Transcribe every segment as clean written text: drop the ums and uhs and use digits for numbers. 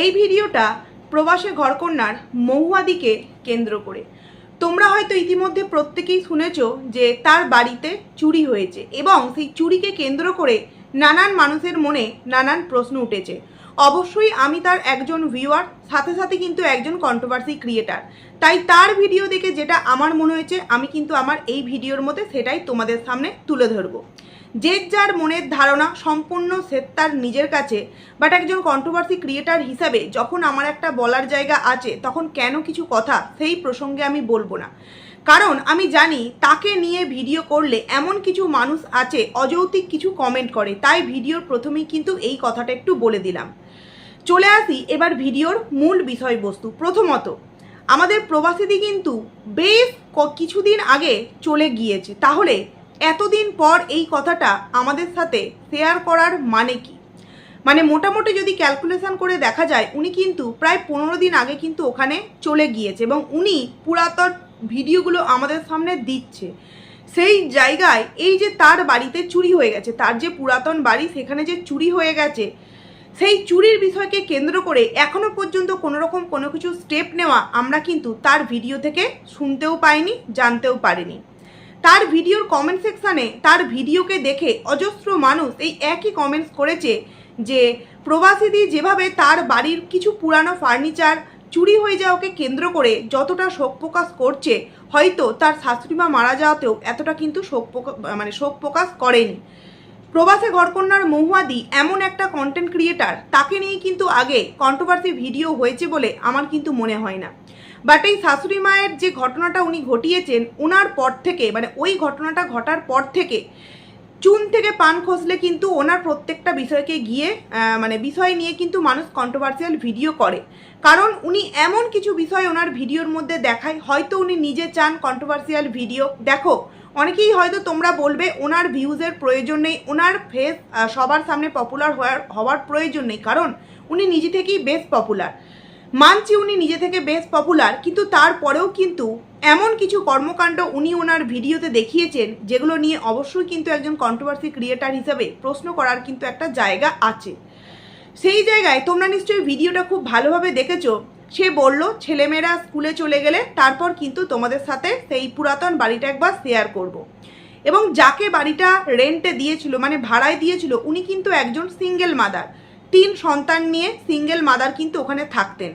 এই ভিডিওটা প্রবাসে ঘরকন্যার মহুয়াদিকে কেন্দ্র করে। তোমরা হয়তো ইতিমধ্যে প্রত্যেকেই শুনেছ যে তার বাড়িতে চুরি হয়েছে এবং সেই চুরিকে কেন্দ্র করে নানান মানুষের মনে নানান প্রশ্ন উঠেছে। অবশ্যই আমি তার একজন ভিউয়ার, সাথে সাথে কিন্তু একজন কন্ট্রোভার্সি ক্রিয়েটার, তাই তার ভিডিও দেখে যেটা আমার মনে হয়েছে আমি কিন্তু আমার এই ভিডিওর মধ্যে সেটাই তোমাদের সামনে তুলে ধরবো। যে যার মনের ধারণা সম্পূর্ণ সে তার নিজের কাছে, বাট একজন কন্ট্রোভার্সি ক্রিয়েটার হিসাবে যখন আমার একটা বলার জায়গা আছে তখন কেন কিছু কথা সেই প্রসঙ্গে আমি বলবো না, কারণ আমি জানি তাকে নিয়ে ভিডিও করলে এমন কিছু মানুষ আছে অযৌক্তিক কিছু কমেন্ট করে, তাই ভিডিওর প্রথমেই কিন্তু এই কথাটা একটু বলে দিলাম। চলে আসি এবার ভিডিওর মূল বিষয়বস্তু। প্রথমত, আমাদের প্রবাসীদি কিন্তু বেশ কিছুদিন আগে চলে গিয়েছে, তাহলে এতদিন পর এই কথাটা আমাদের সাথে শেয়ার করার মানে কি? মানে মোটামুটি যদি ক্যালকুলেশন করে দেখা যায় উনি কিন্তু প্রায় 15 দিন আগে কিন্তু ওখানে চলে গিয়েছে এবং উনি পুরাতন ভিডিওগুলো আমাদের সামনে দিচ্ছে। সেই জায়গায় এই যে তার বাড়িতে চুরি হয়ে গেছে, তার যে পুরাতন বাড়ি সেখানে যে চুরি হয়ে গেছে, সেই চুরির বিষয়কে কেন্দ্র করে এখনো পর্যন্ত কোনোরকম কোনো কিছু স্টেপ নেওয়া আমরা কিন্তু তার ভিডিও থেকে শুনতেও পাইনি, জানতেও পারিনি। তার ভিডিওর কমেন্ট সেকশানে তার ভিডিওকে দেখে অজস্র মানুষ এই একই কমেন্টস করেছে যে প্রবাসীদি যেভাবে তার বাড়ির কিছু পুরানো ফার্নিচার চুরি হয়ে যাওয়াকে কেন্দ্র করে যতটা শোক প্রকাশ করছে, হয়তো তার শাশুড়িমা মারা যাওয়াতেও এতটা কিন্তু শোক প্রকাশ করেনি। প্রবাসে ঘরকন্যার মহুয়াদি এমন একটা কন্টেন্ট ক্রিয়েটার, তাকে নিয়ে কিন্তু আগে কন্ট্রোভার্সি ভিডিও হয়েছে বলে আমার কিন্তু মনে হয় না। বাট এই শাশুড়ি মায়ের যে ঘটনাটা উনি ঘটিয়েছেন, ওনার পর থেকে মানে ওই ঘটনাটা ঘটার পর থেকে চুন থেকে পান খসলে কিন্তু ওনার প্রত্যেকটা বিষয়কে গিয়ে বিষয় নিয়ে কিন্তু মানুষ কন্ট্রোভার্সিয়াল ভিডিও করে, কারণ উনি এমন কিছু বিষয় ওনার ভিডিওর মধ্যে দেখায়, হয়তো উনি নিজে চান কন্ট্রোভার্সিয়াল ভিডিও দেখো। অনেকেই হয়তো তোমরা বলবে ওনার ভিউজের প্রয়োজন নেই, ওনার ফেস সবার সামনে পপুলার হওয়ার প্রয়োজন নেই, কারণ উনি নিজে থেকেই বেশ পপুলার। মানছি উনি নিজে থেকে বেশ পপুলার, কিন্তু তারপরেও কিন্তু এমন কিছু কর্মকাণ্ড উনি ওনার ভিডিওতে দেখিয়েছেন যেগুলো নিয়ে অবশ্যই কিন্তু একজন কন্ট্রোভার্সি ক্রিয়েটার হিসেবে প্রশ্ন করার কিন্তু একটা জায়গা আছে। সেই জায়গায় তোমরা নিশ্চয়ই ভিডিওটা খুব ভালোভাবে দেখেছো। সে বলল ছেলেমেয়েরা স্কুলে চলে গেলে তারপর কিন্তু তোমাদের সাথে সেই পুরাতন বাড়িটা একবার শেয়ার করব। এবং যাকে বাড়িটা রেন্টে দিয়েছিল মানে ভাড়ায় দিয়েছিল, উনি কিন্তু একজন সিঙ্গেল মাদার, 3 সন্তান নিয়ে সিঙ্গেল মাদার কিন্তু ওখানে থাকতেন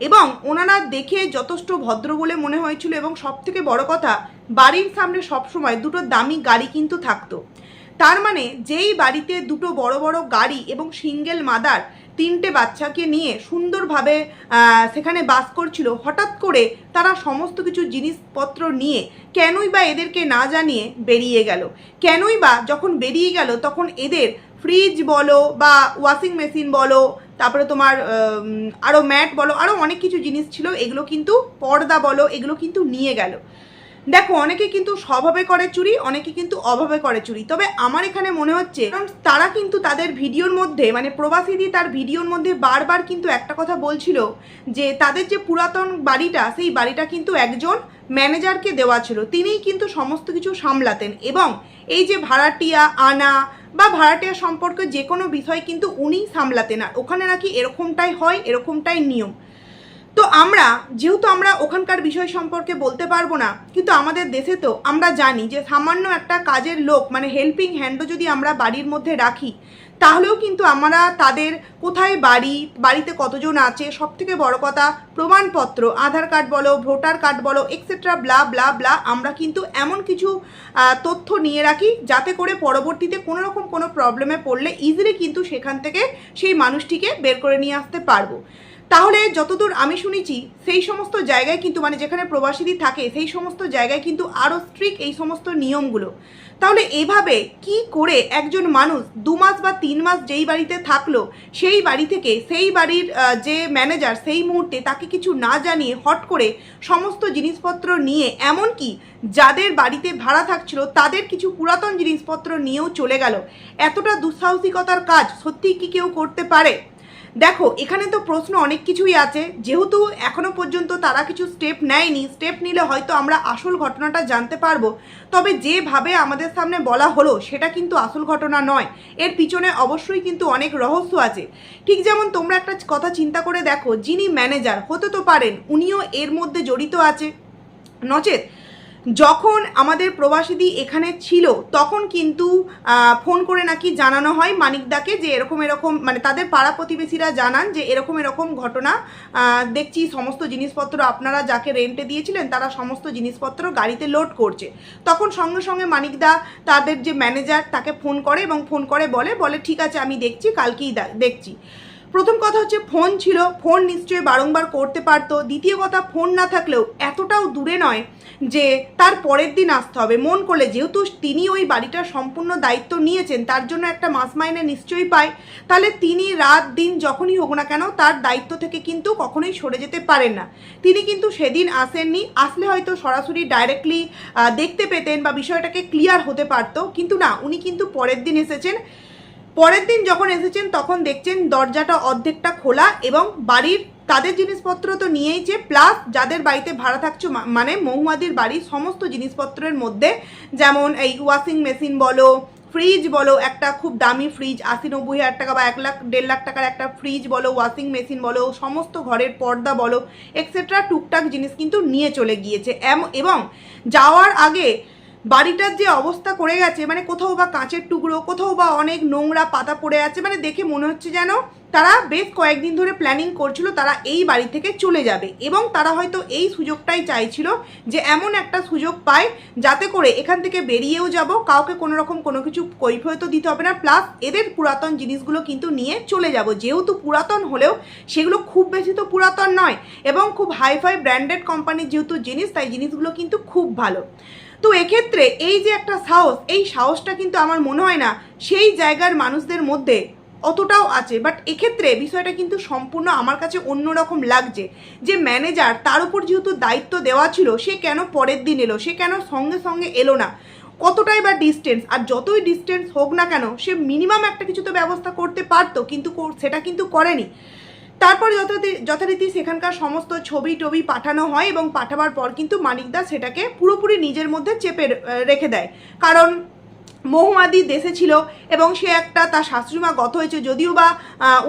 এবং ওনারা দেখে যথেষ্ট ভদ্র বলে মনে হয়েছিল। এবং সব থেকে বড় কথা, বাড়ির সামনে সবসময় দুটো দামি গাড়ি কিন্তু থাকতো। তার মানে যেই বাড়িতে দুটো বড় বড় গাড়ি এবং সিঙ্গেল মাদার 3টে বাচ্চাকে নিয়ে সুন্দরভাবে সেখানে বাস করছিল, হঠাৎ করে তারা সমস্ত কিছু জিনিসপত্র নিয়ে কেনই বা এদেরকে না জানিয়ে বেরিয়ে গেল? কেনই বা যখন বেরিয়ে গেল তখন এদের ফ্রিজ বলো বা ওয়াশিং মেশিন বলো, তারপরে তোমার আরও ম্যাট বলো, আরও অনেক কিছু জিনিস ছিল, এগুলো কিন্তু পর্দা বলো, এগুলো কিন্তু নিয়ে গেল। দেখো, অনেকে কিন্তু স্বভাবে করে চুরি, অনেকে কিন্তু অভাবে করে চুরি, তবে আমার এখানে মনে হচ্ছে কারণ তারা কিন্তু তাদের ভিডিওর মধ্যে প্রবাসীদি তার ভিডিওর মধ্যে বারবার কিন্তু একটা কথা বলছিল যে তাদের যে পুরাতন বাড়িটা, সেই বাড়িটা কিন্তু একজন ম্যানেজারকে দেওয়া ছিল, তিনিই কিন্তু সমস্ত কিছু সামলাতেন এবং এই যে ভাড়াটিয়া আনা বা ভাড়াটিয়া সম্পর্কে যে কোনো বিষয় কিন্তু উনিই সামলাতেন। আর ওখানে নাকি এরকমটাই হয়, এরকমটাই নিয়ম। তো যেহেতু আমরা ওখানকার বিষয় সম্পর্কে বলতে পারবো না, কিন্তু আমাদের দেশে তো আমরা জানি যে সামান্য একটা কাজের লোক হেল্পিং হ্যান্ডও যদি আমরা বাড়ির মধ্যে রাখি, তাহলেও কিন্তু আমরা তাদের কোথায় বাড়িতে কতজন আছে, সব থেকে বড় কথা প্রমাণপত্র, আধার কার্ড বলো, ভোটার কার্ড বলো, এক্সেট্রা ব্লা ব্লা ব্লা, আমরা কিন্তু এমন কিছু তথ্য নিয়ে রাখি যাতে করে পরবর্তীতে কোনো রকম কোনো প্রবলেমে পড়লে ইজিলি কিন্তু সেখান থেকে সেই মানুষটিকে বের করে নিয়ে আসতে পারবো। তাহলে যতদূর আমি শুনেছি সেই সমস্ত জায়গায় কিন্তু যেখানে প্রবাসীদি থাকে সেই সমস্ত জায়গায় কিন্তু আরও স্ট্রিক্ট এই সমস্ত নিয়মগুলো। তাহলে এভাবে কি করে একজন মানুষ 2 মাস বা 3 মাস যেই বাড়িতে থাকলো, সেই বাড়ি থেকে সেই বাড়ির যে ম্যানেজার সেই মুহূর্তে তাকে কিছু না জানিয়ে হট করে সমস্ত জিনিসপত্র নিয়ে, এমনকি যাদের বাড়িতে ভাড়া থাকছিল তাদের কিছু পুরাতন জিনিসপত্র নিয়েও চলে গেল? এতটা দুঃসাহসিকতার কাজ সত্যিই কি কেউ করতে পারে? দেখো এখানে তো প্রশ্ন অনেক কিছুই আছে, যেহেতু এখনো পর্যন্ত তারা কিছু স্টেপ নেয়নি, স্টেপ নিলে হয়তো আমরা আসল ঘটনাটা জানতে পারবো। তবে যেভাবে আমাদের সামনে বলা হলো সেটা কিন্তু আসল ঘটনা নয়, এর পিছনে অবশ্যই কিন্তু অনেক রহস্য আছে। ঠিক যেমন তোমরা একটা কথা চিন্তা করে দেখো, যিনি ম্যানেজার হতে তো পারেন উনিও এর মধ্যে জড়িত আছে, নচেত যখন আমাদের প্রবাসীদি এখানে ছিল তখন কিন্তু ফোন করে নাকি জানানো হয় মানিকদাকে যে এরকম এরকম, মানে তাদের পাড়া প্রতিবেশীরা জানান যে এরকম এরকম ঘটনা, দেখছি সমস্ত জিনিসপত্র আপনারা যাকে রেন্টে দিয়েছিলেন তারা সমস্ত জিনিসপত্র গাড়িতে লোড করছে। তখন সঙ্গে সঙ্গে মানিকদা তাদের যে ম্যানেজার তাকে ফোন করে এবং ফোন করে বলে ঠিক আছে আমি দেখছি, কালকেই দেখছি। প্রথম কথা হচ্ছে ফোন ছিল, ফোন নিশ্চয়ই বারংবার করতে পারতো। দ্বিতীয় কথা, ফোন না থাকলেও এতটাও দূরে নয় যে তার পরের দিন আসতে হবে। মন করলে যেহেতু তিনি ওই বাড়িটার সম্পূর্ণ দায়িত্ব নিয়েছেন, তার জন্য একটা মাস মাইনে নিশ্চয়ই পায়, তাহলে তিনি রাত দিন যখনই হোক না কেন তার দায়িত্ব থেকে কিন্তু কখনোই সরে যেতে পারেন না। তিনি কিন্তু সেদিন আসেননি, আসলে হয়তো সরাসরি ডাইরেক্টলি দেখতে পেতেন বা বিষয়টাকে ক্লিয়ার হতে পারতো, কিন্তু না, উনি কিন্তু পরের দিন এসেছেন। পরের দিন যখন এসেছেন তখন দেখছেন দরজাটা অর্ধেকটা খোলা এবং বাড়ির তাদের জিনিসপত্র তো নিয়েইছে, প্লাস যাদের বাড়িতে ভাড়া থাকছে মানে মহুয়াদির বাড়ির সমস্ত জিনিসপত্রের মধ্যে, যেমন এই ওয়াশিং মেশিন বলো, ফ্রিজ বলো, একটা খুব দামি ফ্রিজ 80-90 হাজার টাকা বা 1 লাখ 1.5 লাখ টাকার একটা ফ্রিজ বলো, ওয়াশিং মেশিন বলো, সমস্ত ঘরের পর্দা বলো, এক্সেট্রা টুকটাক জিনিস কিন্তু নিয়ে চলে গিয়েছে। এবং যাওয়ার আগে বাড়িটার যে অবস্থা করে গেছে, মানে কোথাও বা কাঁচের টুকরো, কোথাও বা অনেক নোংরা পাতা পড়ে আছে, মানে দেখে মনে হচ্ছে যেন তারা বেশ কয়েকদিন ধরে প্ল্যানিং করছিল তারা এই বাড়ি থেকে চলে যাবে, এবং তারা হয়তো এই সুযোগটাই চাইছিল যে এমন একটা সুযোগ পায় যাতে করে এখান থেকে বেরিয়েও যাব, কাউকে কোনো রকম কোনো কিছু কৈফিয়তও দিতে হবে না, প্লাস এদের পুরাতন জিনিসগুলো কিন্তু নিয়ে চলে যাব। যেহেতু পুরাতন হলেও সেগুলো খুব বেশি তো পুরাতন নয় এবং খুব হাইফাই ব্র্যান্ডেড কোম্পানির যেহেতু জিনিস, তাই জিনিসগুলো কিন্তু খুব ভালো। তো এক্ষেত্রে এই যে একটা সাহস, এই সাহসটা কিন্তু আমার মনে হয় না সেই জায়গার মানুষদের মধ্যে অতটাও আছে। বাট এক্ষেত্রে বিষয়টা কিন্তু সম্পূর্ণ আমার কাছে অন্যরকম লাগছে যে ম্যানেজার, তার উপর যেহেতু দায়িত্ব দেওয়া ছিল, সে কেন পরের দিন এলো, সে কেন সঙ্গে সঙ্গে এলো না, কতটাই বা ডিস্টেন্স, আর যতই ডিস্টেন্স হোক না কেন সে মিনিমাম একটা কিছু তো ব্যবস্থা করতে পারতো, কিন্তু সেটা কিন্তু করেনি। তারপর যথারীতি সেখানকার সমস্ত ছবি টবি পাঠানো হয় এবং পাঠাবার পর কিন্তু মানিকদা সেটাকে পুরোপুরি নিজের মধ্যে চেপে রেখে দেয়, কারণ মহুয়াদি দেশে ছিল এবং সে একটা তার শাশুড়িমা গত হয়েছে, যদিও বা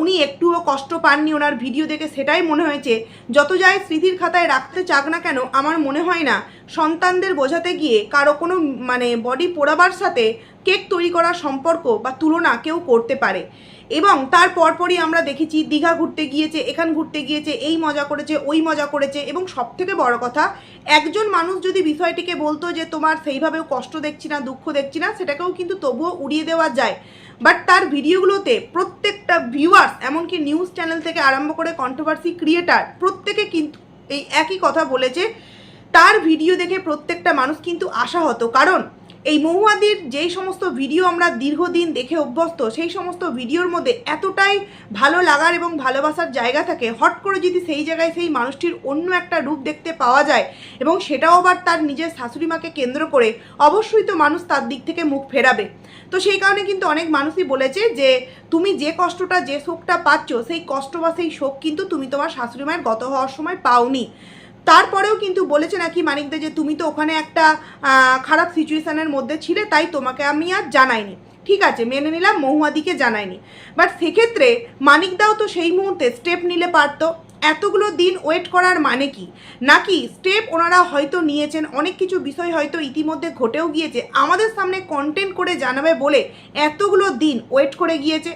উনি একটুও কষ্ট পাননি, ওনার ভিডিও দেখে সেটাই মনে হয়েছে। যত যাই স্মৃতির খাতায় রাখতে চাক না কেন, আমার মনে হয় না সন্তানদের বোঝাতে গিয়ে কারো কোনো মানে বডি পোড়াবার সাথে কেক তৈরি করার সম্পর্ক বা তুলনা কেউ করতে পারে। এবং তার পরপরই আমরা দেখেছি দীঘা ঘুরতে গিয়েছে, এখান ঘুরতে গিয়েছে, এই মজা করেছে, ওই মজা করেছে, এবং সবথেকে বড় কথা, একজন মানুষ যদি বিষয়টিকে বলতো যে তোমার সেইভাবেও কষ্ট দেখছি না, দুঃখ দেখছি না, সেটাকেও কিন্তু তবুও উড়িয়ে দেওয়া যায়। বাট তার ভিডিওগুলোতে প্রত্যেকটা ভিউয়ার্স, এমনকি নিউজ চ্যানেল থেকে আরম্ভ করে কন্ট্রোভার্সি ক্রিয়েটার, প্রত্যেকে কিন্তু এই একই কথা বলেছে। তার ভিডিও দেখে প্রত্যেকটা মানুষ কিন্তু আশাহত, কারণ এই মহুয়াদির যেই সমস্ত ভিডিও আমরা দীর্ঘদিন দেখে অভ্যস্ত, সেই সমস্ত ভিডিওর মধ্যে এতটাই ভালো লাগার এবং ভালোবাসার জায়গা থাকে, হট করে যদি সেই জায়গায় সেই মানুষটির অন্য একটা রূপ দেখতে পাওয়া যায় এবং সেটাও আবার তার নিজের শাশুড়িমাকে কেন্দ্র করে, অবশ্যই তো মানুষ তার দিক থেকে মুখ ফেরাবে। তো সেই কারণে কিন্তু অনেক মানুষই বলেছে যে তুমি যে কষ্টটা, যে শোকটা পাচ্ছ, সেই কষ্ট বা সেই শোক কিন্তু তুমি তোমার শাশুড়িমায়ের গত হওয়ার সময় পাওনি। তারপরেও কিন্তু বলেছে নাকি মানিকদা যে তুমি তো ওখানে একটা খারাপ সিচুয়েশানের মধ্যে ছিলে, তাই তোমাকে আমি আর জানাইনি। ঠিক আছে, মেনে নিলাম মহুয়াদিকে জানায়নি, বাট সেক্ষেত্রে মানিকদাও তো সেই মুহূর্তে স্টেপ নিলে পারতো। এতগুলো দিন ওয়েট করার মানে কি? নাকি স্টেপ ওনারা হয়তো নিয়েছেন, অনেক কিছু বিষয় হয়তো ইতিমধ্যে ঘটেও গিয়েছে, আমাদের সামনে কন্টেন্ট করে জানাবে বলে এতগুলো দিন ওয়েট করে গিয়েছে।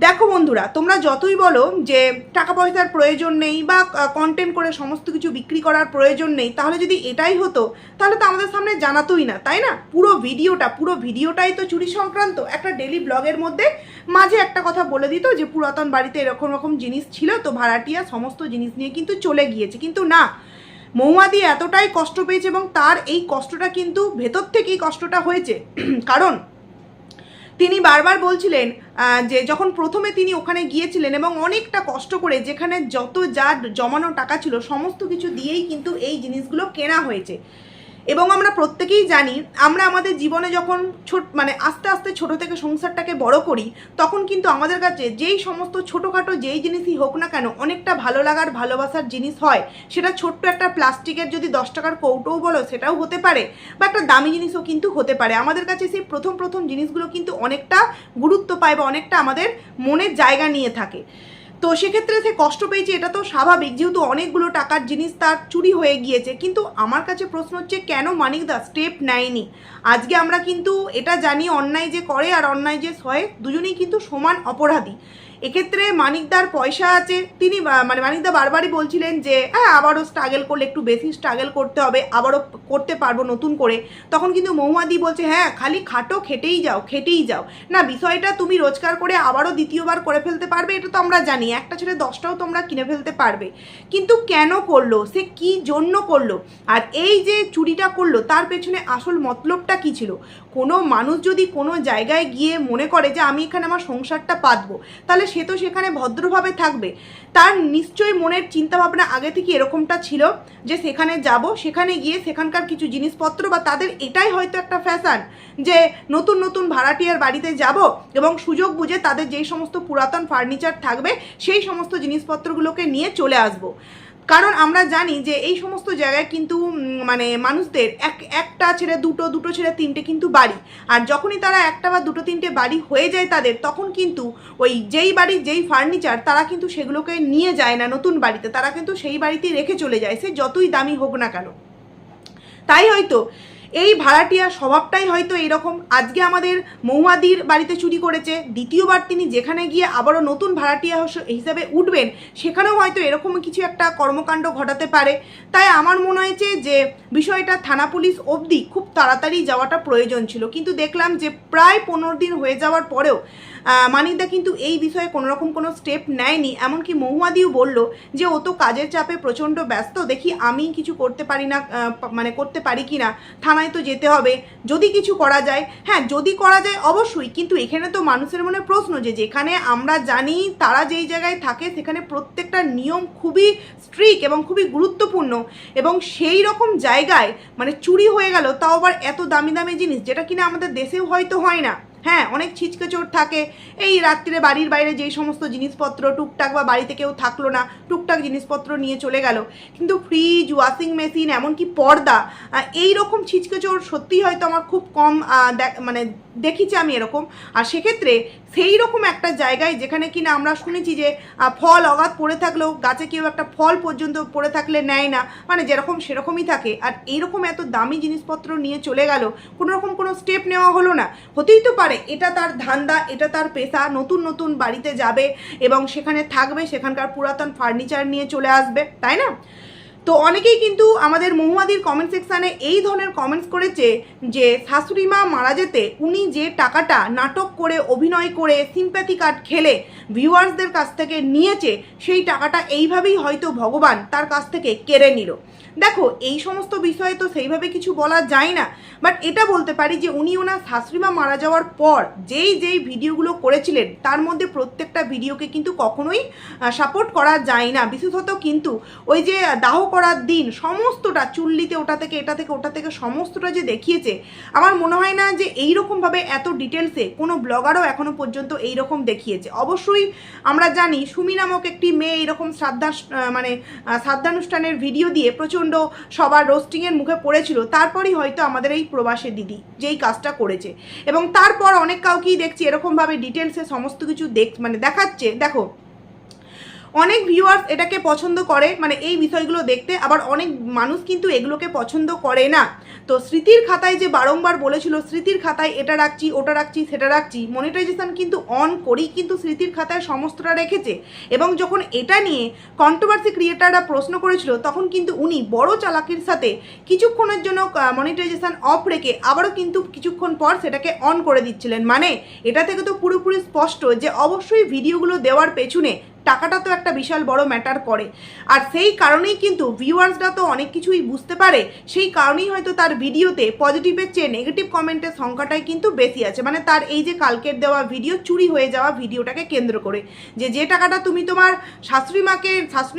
দেখো বন্ধুরা, তোমরা যতই বলো যে টাকা পয়সার প্রয়োজন নেই বা কন্টেন্ট করে সমস্ত কিছু বিক্রি করার প্রয়োজন নেই, তাহলে যদি এটাই হতো তাহলে তো আমাদের সামনে জানাতোই না, তাই না? পুরো ভিডিওটাই তো চুরি সংক্রান্ত। একটা ডেলি ব্লগের মধ্যে মাঝে একটা কথা বলে দিত যে পুরাতন বাড়িতে এরকম রকম জিনিস ছিল, তো ভাড়াটিয়া সমস্ত জিনিস নিয়ে কিন্তু চলে গিয়েছে। কিন্তু না, মহুয়াদি এতটাই কষ্ট পেয়েছে এবং তার এই কষ্টটা কিন্তু ভেতর থেকেই কষ্টটা হয়েছে। কারণ তিনি বারবার বলছিলেন যে যখন প্রথমে তিনি ওখানে গিয়েছিলেন এবং অনেকটা কষ্ট করে, যেখানে যত যা জমানো টাকা ছিল সমস্ত কিছু দিয়েই কিন্তু এই জিনিসগুলো কেনা হয়েছে, এবং আমরা প্রত্যেকেই জানি আমরা আমাদের জীবনে যখন আস্তে আস্তে ছোট থেকে সংসারটাকে বড় করি, তখন কিন্তু আমাদের কাছে যেই সমস্ত ছোটোখাটো যেই জিনিসই হোক না কেন অনেকটা ভালো লাগার ভালোবাসার জিনিস হয়। সেটা ছোট্ট একটা প্লাস্টিকের যদি 10 টাকার কৌটোও বলো সেটাও হতে পারে, বা একটা দামি জিনিসও কিন্তু হতে পারে। আমাদের কাছে সেই প্রথম জিনিসগুলো কিন্তু অনেকটা গুরুত্ব পায় বা অনেকটা আমাদের মনের জায়গা নিয়ে থাকে। তো সেক্ষেত্রে সে কষ্ট পেয়েছে, এটা তো স্বাভাবিক, যেহেতু অনেকগুলো টাকার জিনিস তার চুরি হয়ে গিয়েছে। কিন্তু আমার কাছে প্রশ্ন হচ্ছে, কেন মানিক দা স্টেপ নেয়নি? আজকে আমরা কিন্তু এটা জানি, অন্যায় যে করে আর অন্যায় যে সয় দুজনেই কিন্তু সমান অপরাধী। এক্ষেত্রে মানিকদার পয়সা আছে, তিনি মানিকদা বারবারই বলছিলেন যে হ্যাঁ আবারও স্ট্রাগল করলে একটু বেশি স্ট্রাগল করতে হবে, আবারও করতে পারবো নতুন করে। তখন কিন্তু মহুয়াদি বলছে হ্যাঁ খালি খাটো, খেটেই যাও। না, বিষয়টা তুমি রোজগার করে আবারও দ্বিতীয়বার করে ফেলতে পারবে, এটা তো আমরা জানি। একটা ছেড়ে 10টাও তোমরা কিনে ফেলতে পারবে। কিন্তু কেন করলো, সে কি জন্য করলো? আর এই যে চুরিটা করলো তার পেছনে আসল মতলবটা কি ছিল? কোনো মানুষ যদি কোনো জায়গায় গিয়ে মনে করে যে আমি এখানে আমার সংসারটা পাতবো, তাহলে সে তো সেখানে ভদ্রভাবে থাকবে। তার নিশ্চয়ই মনের চিন্তাভাবনা আগে থেকে এরকমটা ছিল যে সেখানে যাব, সেখানে গিয়ে সেখানকার কিছু জিনিসপত্র, বা তাদের এটাই হয়তো একটা ফ্যাশন যে নতুন ভাড়াটিয়ার বাড়িতে যাব এবং সুযোগ বুঝে তাদের যেই সমস্ত পুরাতন ফার্নিচার থাকবে সেই সমস্ত জিনিসপত্রগুলোকে নিয়ে চলে আসব। কারণ আমরা জানি যে এই সমস্ত জায়গায় কিন্তু মানুষদের একটা ছেড়ে দুটো ছেড়ে 3টে কিন্তু বাড়ি। আর যখনই তারা একটা বা 2-3টে বাড়ি হয়ে যায় তাদের, তখন কিন্তু ওই যেই বাড়ির যেই ফার্নিচার তারা কিন্তু সেগুলোকে নিয়ে যায় না নতুন বাড়িতে, তারা কিন্তু সেই বাড়িতেই রেখে চলে যায়, সে যতই দামি হোক না কেন। তাই হয়তো এই ভাড়াটিয়া স্বভাবটাই হয়তো এইরকম। আজকে আমাদের মহুয়াদির বাড়িতে চুরি করেছে, দ্বিতীয়বার তিনি যেখানে গিয়ে আবারও নতুন ভাড়াটিয়া হিসাবে উঠবেন সেখানেও হয়তো এরকম কিছু একটা কর্মকাণ্ড ঘটাতে পারে। তাই আমার মনে হয়েছে যে বিষয়টা থানা পুলিশ অবধি খুব তাড়াতাড়ি যাওয়াটা প্রয়োজন ছিল। কিন্তু দেখলাম যে প্রায় 15 দিন হয়ে যাওয়ার পরেও মানিকদা কিন্তু এই বিষয়ে কোনোরকম কোনো স্টেপ নেয়নি। এমনকি মহুয়াদিও বলল যে ও তো কাজের চাপে প্রচণ্ড ব্যস্ত, দেখি আমি কিছু করতে পারি না, করতে পারি কি না, থানায় তো যেতে হবে, যদি কিছু করা যায়। হ্যাঁ, যদি করা যায় অবশ্যই, কিন্তু এখানে তো মানুষের মনে প্রশ্ন যে যেখানে আমরা জানি তারা যেই জায়গায় থাকে সেখানে প্রত্যেকটা নিয়ম খুবই স্ট্রিক্ট এবং খুবই গুরুত্বপূর্ণ, এবং সেই রকম জায়গায় চুরি হয়ে গেল, তাও আবার এত দামি দামি জিনিস, যেটা কিনা আমাদের দেশেও হয়তো হয় না। হ্যাঁ, অনেক ছিচকে চোর থাকে, এই রাত্রিরে বাড়ির বাইরে যেই সমস্ত জিনিসপত্র টুকটাক, বা বাড়িতে কেউ থাকলো না টুকটাক জিনিসপত্র নিয়ে চলে গেল, কিন্তু ফ্রিজ, ওয়াশিং মেশিন, এমনকি পর্দা, এই রকম ছিচকে চোর সত্যিই হয়তো আমার খুব কম দেখেছি আমি এরকম। আর সেক্ষেত্রে সেই রকম একটা জায়গায় যেখানে কিনা আমরা শুনেছি যে ফল অগাধ পড়ে থাকলেও গাছে কেউ একটা ফল পর্যন্ত পড়ে থাকলে নেয় না, যেরকম সেরকমই থাকে, আর এইরকম এত দামি জিনিসপত্র নিয়ে চলে গেল, কোনোরকম কোনো স্টেপ নেওয়া হলো না। হতেই তো পারে এটা তার ধান্দা, এটা তার পেশা, নতুন বাড়িতে যাবে এবং সেখানে থাকবে, সেখানকার পুরাতন ফার্নিচার নিয়ে চলে আসবে, তাই না? তো অনেকেই কিন্তু আমাদের মহুয়াদির কমেন্ট সেকশানে এই ধরনের কমেন্টস করেছে যে শাশুড়ি মা মারা যেতে উনি যে টাকাটা নাটক করে, অভিনয় করে, সিম্প্যাথি কার্ড খেলে ভিউয়ার্সদের কাছ থেকে নিয়েছে, সেই টাকাটা এইভাবেই হয়তো ভগবান তার কাছ থেকে কেড়ে নিল। দেখো, এই সমস্ত বিষয়ে তো সেইভাবে কিছু বলা যায় না, বাট এটা বলতে পারি যে উনি ওনার শাশুড়িমা মারা যাওয়ার পর যেই ভিডিওগুলো করেছিলেন তার মধ্যে প্রত্যেকটা ভিডিওকে কিন্তু কখনোই সাপোর্ট করা যায় না। বিশেষত কিন্তু ওই যে দাহ করার দিন সমস্তটা চুল্লিতে ওটা থেকে এটা থেকে ওটা থেকে সমস্তটা যে দেখিয়েছে, আমার মনে হয় না যে এইরকমভাবে এত ডিটেলসে কোনো ব্লগারও এখনো পর্যন্ত এইরকম দেখিয়েছে। অবশ্যই আমরা জানি সুমি নামক একটি মেয়ে এইরকম শ্রাদ্ধানুষ্ঠানের ভিডিও দিয়ে প্রচুর সবার রোস্টিংয়ের মুখে পড়েছিল, তারপরই হয়তো আমাদের এই প্রবাসী দিদি যেই কাজটা করেছে, এবং তারপর অনেক কাউকেই দেখছি এরকমভাবে ডিটেলসে সমস্ত কিছু দেখাচ্ছে। দেখো, অনেক ভিউয়ার্স এটাকে পছন্দ করে, এই বিষয়গুলো দেখতে, আবার অনেক মানুষ কিন্তু এগুলোকে পছন্দ করে না। তো স্মৃতির খাতায় যে বারংবার বলেছিল স্মৃতির খাতায় এটা রাখছি, ওটা রাখছি, সেটা রাখছি, মনিটাইজেশন কিন্তু অন করেই কিন্তু স্মৃতির খাতায় সমস্তটা রেখেছে। এবং যখন এটা নিয়ে কন্ট্রোভার্সি ক্রিয়েটাররা প্রশ্ন করেছিল, তখন কিন্তু উনি বড় চালাকির সাথে কিছুক্ষণের জন্য মনিটাইজেশন অফ রেখে আবারও কিন্তু কিছুক্ষণ পর সেটাকে অন করে দিচ্ছিলেন। এটা থেকে তো পুরোপুরি স্পষ্ট যে অবশ্যই ভিডিওগুলো দেওয়ার পেছনে টাকাটা তো একটা বিশাল বড় ম্যাটার করে। আর সেই কারণেই কিন্তু ভিউয়ার্সরা তো অনেক কিছুই বুঝতে পারে, সেই কারণেই হয়তো তার ভিডিওতে পজিটিভের চেয়ে নেগেটিভ কমেন্টের সংখ্যাটাই কিন্তু বেশি আছে। মানে তার এই যে কালকের দেওয়া ভিডিও, চুরি হয়ে যাওয়া ভিডিওটাকে কেন্দ্র করে, যে টাকাটা তুমি তোমার শাশুড়ি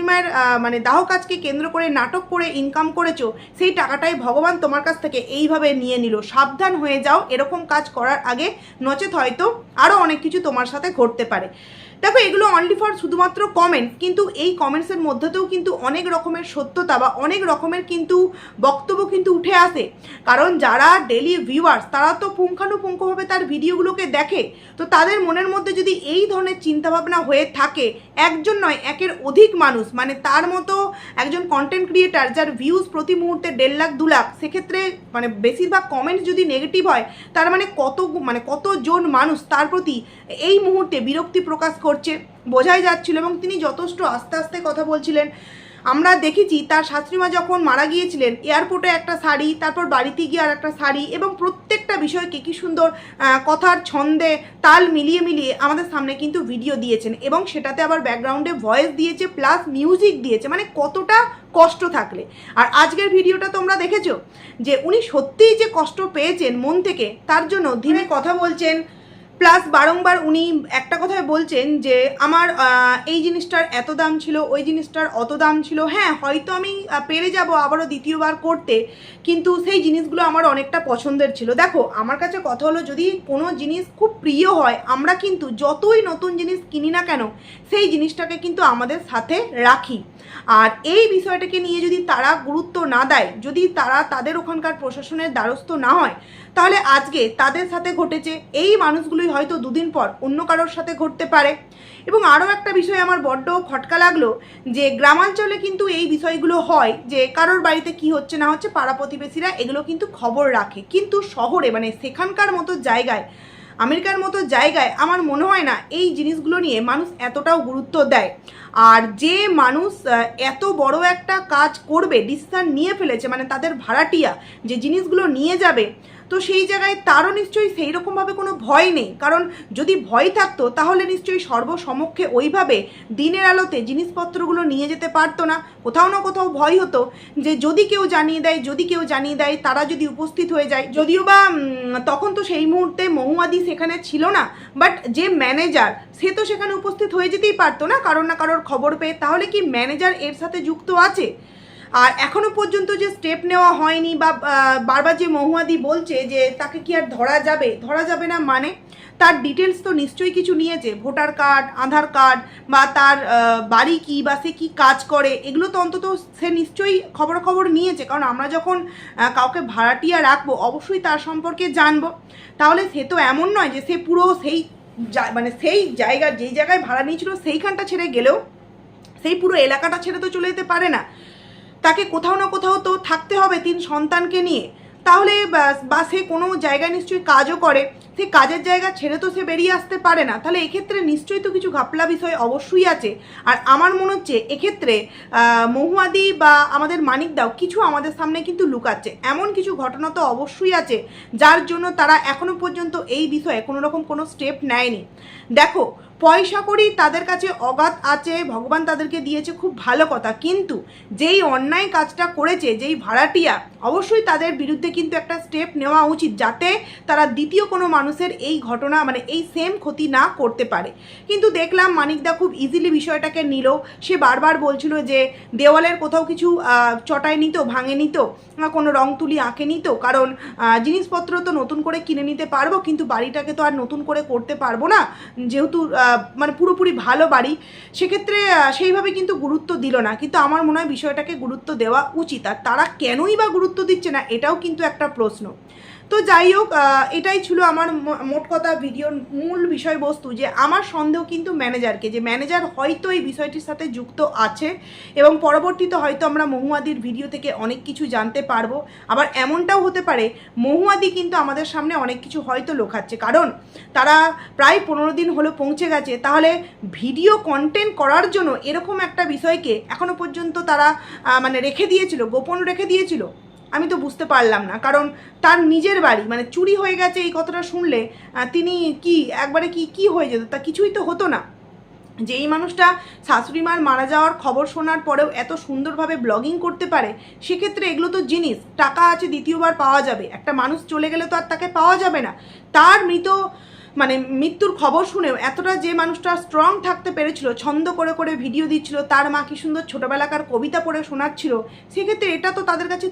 মায়ের মানে দাহ কাজকে কেন্দ্র করে নাটক করে ইনকাম করেছো, সেই টাকাটাই ভগবান তোমার কাছ থেকে এইভাবে নিয়ে নিল। সাবধান হয়ে যাও এরকম কাজ করার আগে, নচেত হয়তো আরও অনেক কিছু তোমার সাথে ঘটতে পারে। দেখো, এগুলো অনলি ফর শুধুমাত্র কমেন্ট, কিন্তু এই কমেন্টসের মধ্যেতেও কিন্তু অনেক রকমের সত্যতা বা অনেক রকমের কিন্তু বক্তব্য কিন্তু উঠে আসে। কারণ যারা ডেলি ভিউয়ার্স, তারা তো পুঙ্খানুপুঙ্খভাবে তার ভিডিওগুলোকে দেখে। তো তাদের মনের মধ্যে যদি এই ধরনের চিন্তাভাবনা হয়ে থাকে, একজন নয় একের অধিক মানুষ, মানে তার মতো একজন কন্টেন্ট ক্রিয়েটার যার ভিউজ প্রতি মুহূর্তে 1.5 লাখ 2 লাখ, সেক্ষেত্রে মানে বেশিরভাগ কমেন্টস যদি নেগেটিভ হয়, তার মানে কতজন মানুষ তার প্রতি এই মুহূর্তে বিরক্তি প্রকাশ করছে বোঝাই যাচ্ছিল। এবং তিনি যথেষ্ট আস্তে আস্তে কথা বলছিলেন। আমরা দেখেছি তার শাশুড়ি মা যখন মারা গিয়েছিলেন, এয়ারপোর্টে একটা শাড়ি, তারপর বাড়িতে গিয়ে আর একটা শাড়ি, এবং প্রত্যেকটা বিষয়কে কি সুন্দর কথার ছন্দে তাল মিলিয়ে মিলিয়ে আমাদের সামনে কিন্তু ভিডিও দিয়েছেন, এবং সেটাতে আবার ব্যাকগ্রাউন্ডে ভয়েস দিয়েছে প্লাস মিউজিক দিয়েছে। মানে কতটা কষ্ট থাকলে। আর আজকের ভিডিওটা তোমরা দেখেছো যে উনি সত্যিই যে কষ্ট পেয়েছেন মন থেকে, তার জন্য ধীরে কথা বলছেন, প্লাস বারংবার উনি একটা কথাই বলছেন যে আমার এই জিনিসটার এত দাম ছিল, ওই জিনিসটার অত দাম ছিল। হ্যাঁ, হয়তো আমি পেরে যাব আবারও দ্বিতীয়বার করতে, কিন্তু সেই জিনিসগুলো আমার অনেকটা পছন্দের ছিল। দেখো, আমার কাছে কথা হলো, যদি কোনো জিনিস খুব প্রিয় হয়, আমরা কিন্তু যতই নতুন জিনিস কিনি না কেন, সেই জিনিসটাকে কিন্তু আমাদের সাথে রাখি। আর এই বিষয়টাকে নিয়ে যদি তারা গুরুত্ব না দেয়, যদি তারা তাদের ওখানকার প্রশাসনের দ্বারস্থ না হয়, তাহলে আজকে তাদের সাথে ঘটেছে এই মানুষগুলোই হয়তো দুদিন পর অন্য কারোর সাথে ঘটতে পারে। এবং আরও একটা বিষয় আমার বড্ড খটকা লাগলো, যে গ্রামাঞ্চলে কিন্তু এই বিষয়গুলো হয়, যে কারোর বাড়িতে কি হচ্ছে না হচ্ছে পাড়া প্রতিবেশীরা এগুলো কিন্তু খবর রাখে। কিন্তু শহরে, মানে সেখানকার মতো জায়গায়, আমেরিকার মতো জায়গায় আমার মনে হয় না এই জিনিসগুলো নিয়ে মানুষ এতটাও গুরুত্ব দেয়। আর যে মানুষ এত বড় একটা কাজ করবে ডিসিশন নিয়ে ফেলেছে, মানে তাদের ভাড়াটিয়া যে জিনিসগুলো নিয়ে যাবে, তো সেই জায়গায় তারও নিশ্চয়ই সেই রকমভাবে কোনো ভয় নেই। কারণ যদি ভয় থাকতো তাহলে নিশ্চয়ই সর্বসমক্ষে ওইভাবে দিনের আলোতে জিনিসপত্রগুলো নিয়ে যেতে পারতো না। কোথাও না কোথাও ভয় হতো যে যদি কেউ জানিয়ে দেয়, তারা যদি উপস্থিত হয়ে যায়। যদিও বা তখন তো সেই মুহূর্তে মহুয়াদি সেখানে ছিল না, বাট যে ম্যানেজার, সে তো সেখানে উপস্থিত হয়ে যেতেই পারতো না কারোর না কারোর খবর পেয়ে। তাহলে কি ম্যানেজার এর সাথে যুক্ত আছে? আর এখনো পর্যন্ত যে স্টেপ নেওয়া হয়নি, বা বারবার যে মহুয়াদি বলছে যে তাকে কি আর ধরা যাবে না, মানে তার ডিটেলস তো নিশ্চয়ই কিছু নিয়েছে, ভোটার কার্ড, আধার কার্ড, বা তার বাড়ি কি, বা সে কী কাজ করে, এগুলো তো অন্তত সে নিশ্চয়ই খবর নিয়েছে। কারণ আমরা যখন কাউকে ভাড়াটিয়া রাখবো, অবশ্যই তার সম্পর্কে জানবো। তাহলে সে তো এমন নয় যে সে পুরো সেই মানে সেই যেই জায়গায় ভাড়া নিয়েছিল সেইখানটা ছেড়ে গেলেও সেই পুরো এলাকাটা ছেড়ে তো চলে যেতে পারে না। তাকে কোথাও না কোথাও তো থাকতে হবে 3 সন্তানকে নিয়ে। তাহলে বা সে কোনো জায়গায় নিশ্চয়ই কাজও করে, সেই কাজের জায়গা ছেড়ে তো সে বেরিয়ে আসতে পারে না। তাহলে এক্ষেত্রে নিশ্চয়ই তো কিছু ঘাপলা বিষয় অবশ্যই আছে। আর আমার মনে হচ্ছে এক্ষেত্রে মহুয়াদি বা আমাদের মানিকদাও কিছু আমাদের সামনে কিন্তু লুকাচ্ছে। এমন কিছু ঘটনা তো অবশ্যই আছে যার জন্য তারা এখনো পর্যন্ত এই বিষয়ে কোনো রকম কোনো স্টেপ নেয়নি। দেখো, পয়সা করি তাদের কাছে অগাধ আছে, ভগবান তাদেরকে দিয়েছে, খুব ভালো কথা। কিন্তু যেই অন্যায় কাজটা করেছে, যেই ভাড়াটিয়া, অবশ্যই তাদের বিরুদ্ধে কিন্তু একটা স্টেপ নেওয়া উচিত, যাতে তারা দ্বিতীয় কোনো মানুষের এই ঘটনা, মানে এই সেম ক্ষতি না করতে পারে। কিন্তু দেখলাম মানিকদা খুব ইজিলি বিষয়টাকে নিল। সে বারবার বলছিল যে দেওয়ালের কোথাও কিছু চটায় নিত, ভাঙে নিত, কোনো রং তুলি আঁকে নিত, কারণ জিনিসপত্র তো নতুন করে কিনে নিতে পারবো, কিন্তু বাড়িটাকে তো আর নতুন করে করতে পারবো না, যেহেতু মানে পুরোপুরি ভালো বাড়ি। সেক্ষেত্রে সেইভাবে কিন্তু গুরুত্ব দিল না। কিন্তু আমার মনে হয় বিষয়টাকে গুরুত্ব দেওয়া উচিত। আর তারা কেনই বা গুরুত্ব দিচ্ছে না, এটাও কিন্তু একটা প্রশ্ন। তো যাই হোক, এটাই ছিল আমার মোট কথা ভিডিওর মূল বিষয়বস্তু, যে আমার সন্দেহ কিন্তু ম্যানেজারকে, যে ম্যানেজার হয়তো এই বিষয়টির সাথে যুক্ত আছে, এবং পরবর্তীতে হয়তো আমরা মহুয়াদির ভিডিও থেকে অনেক কিছু জানতে পারবো। আবার এমনটাও হতে পারে মহুয়াদি কিন্তু আমাদের সামনে অনেক কিছু হয়তো লোকাচ্ছে, কারণ তারা প্রায় 15 দিন হলো পৌঁছে গেছে। তাহলে ভিডিও কন্টেন্ট করার জন্য এরকম একটা বিষয়কে এখনো পর্যন্ত তারা মানে রেখে দিয়েছিল, গোপন রেখে দিয়েছিল, আমি তো বুঝতে পারলাম না। কারণ তার নিজের বাড়ি মানে চুরি হয়ে গেছে, এই কথাটা শুনলে তিনি কি একবারে কি হয়ে যেত, তা কিছুই তো হতো না। যেই মানুষটা শাশুড়ি মার মারা যাওয়ার খবর শোনার পরেও এত সুন্দরভাবে ব্লগিং করতে পারে, সেক্ষেত্রে এগুলো তো জিনিস, টাকা আছে দ্বিতীয়বার পাওয়া যাবে, একটা মানুষ চলে গেলে তো আর তাকে পাওয়া যাবে না। তার মৃত্যুর খবর শুনেও এতটা যে মানুষটা স্ট্রং থাকতে পেরেছিল, ছন্দ করে করে ভিডিও দিচ্ছিল, তার মা কি সুন্দর ছোটোবেলাকার কবিতা পড়ে শোনাচ্ছিল, সেক্ষেত্রে এটা তো তাদের কাছে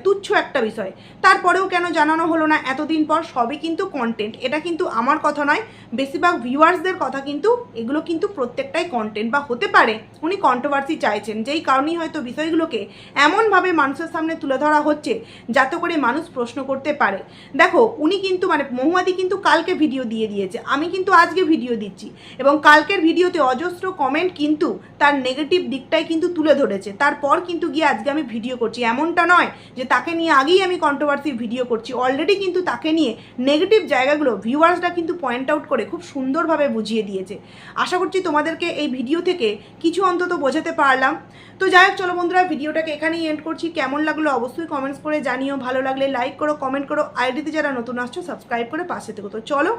তুচ্ছ একটা বিষয়। তারপরেও কেন জানানো হলো না এতদিন পর? সবই কিন্তু কন্টেন্ট, এটা কিন্তু আমার কথা নয়, বেশিরভাগ ভিউয়ার্সদের কথা কিন্তু। এগুলো কিন্তু প্রত্যেকটাই কন্টেন্ট, বা হতে পারে উনি কন্ট্রোভার্সি চাইছেন, যেই কারণেই হয়তো বিষয়গুলোকে এমনভাবে মানুষের সামনে তুলে ধরা হচ্ছে যাতে করে মানুষ প্রশ্ন করতে পারে। দেখো, উনি কিন্তু মহুয়াদি কিন্তু কালকে ভিডিও দিয়েছে, আমি কিন্তু আজকে ভিডিও দিচ্ছি, এবং কালকের ভিডিওতে অজস্র কমেন্ট কিন্তু তার নেগেটিভ দিকটাই কিন্তু তুলে ধরেছে। তারপর কিন্তু গিয়ে আজকে আমি ভিডিও করছি, এমনটা নয় যে তাকে নিয়ে আগেই আমি কন্ট্রোভার্সির ভিডিও করছি। অলরেডি কিন্তু তাকে নিয়ে নেগেটিভ জায়গাগুলো ভিউয়ার্সরা কিন্তু পয়েন্ট আউট করে খুব সুন্দরভাবে বুঝিয়ে দিয়েছে। আশা করছি তোমাদেরকে এই ভিডিও থেকে কিছু অন্তত বোঝাতে পারলাম। তো যাই হোক, চলো বন্ধুরা, ভিডিওটাকে এখানেই এন্ড করছি। কেমন লাগলো অবশ্যই কমেন্টস করে জানিও, ভালো লাগলে লাইক করো, কমেন্ট করো, আইডিতে যারা নতুন আসছো সাবস্ক্রাইব করে পাশে থেকো। তো চলো,